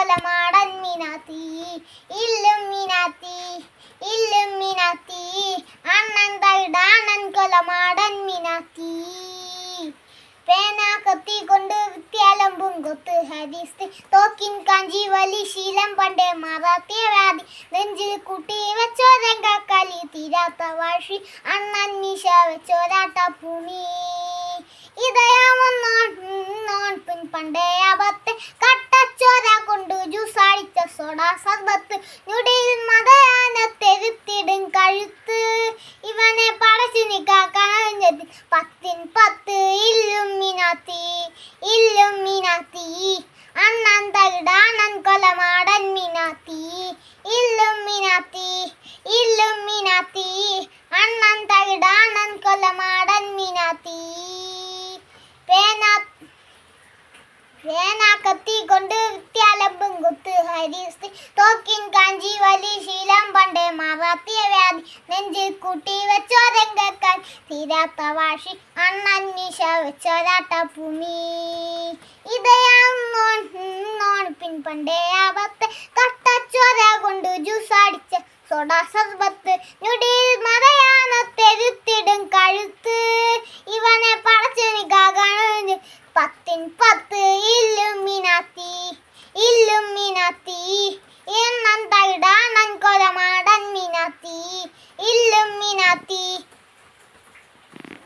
കൊലമാടൻ മിനാത്തി ഇല്ലുമിനാത്തി ഇല്ലുമിനാത്തി അണ്ണൻ തൈടാണൻ കൊലമാടൻ മിനാത്തി പേന കത്തി കൊണ്ട് വിദ്യാലംബും കൊത്ത് ഹരിസ്തി തോക്കിൻ കാഞ്ചി വലി ശീലം പണ്ടേ മാറാത്തിയ വ്യാധി നെഞ്ചിൽ കൂട്ടി വെച്ചോരംഗക്കളി തീരാത്ത വാഴി അണ്ണൻ മീശ വെച്ചോരാട്ട ഭൂമി ഇതയാമൊന്നോൺ പിൻ പണ്ടേ അബത്തെ കട്ടച്ചോര കൊണ്ട് ജ്യൂസടിച്ച സോഡ സർബത്ത് ഞൊടിയിൽ മതയാനത്തെരുത്തിടും കഴുത്ത് ഇവനെ പടച്ചു നിക്കാക്കണഞ്ഞത് 10 ഇല്ലുമിനാത്തി ഇല്ലുമിനാത്തി അണ്ണൻ തകിടാണൻ കൊലമാടൻ മിനാത്തി ഇല്ലുമിനാത്തി ഇല്ലുമിനാത്തി അണ്ണൻ തകിടാണൻ കൊലമാടൻ മിനാത്തി പേന കത്തി കൊണ്ട് വിദ്യാലംബും കുത്ത് ഹരിസ്തി തോക്കിൻ കാഞ്ചി വലി ശീലം പണ്ടേ മാറാത്തിയ വ്യാധി നെഞ്ചിൽ കൂട്ടി വെച്ചോരംഗക്കാൻ തീരാത്ത വാശി അണ്ണൻ മീശ വെച്ചോരാട്ട ഭൂമി ഇതയാന്നോൺ പിൻ പണ്ടേ ആപത്തെ കട്ടച്ചോര കൊണ്ട് ജ്യൂസ് അടിച്ച സോഡ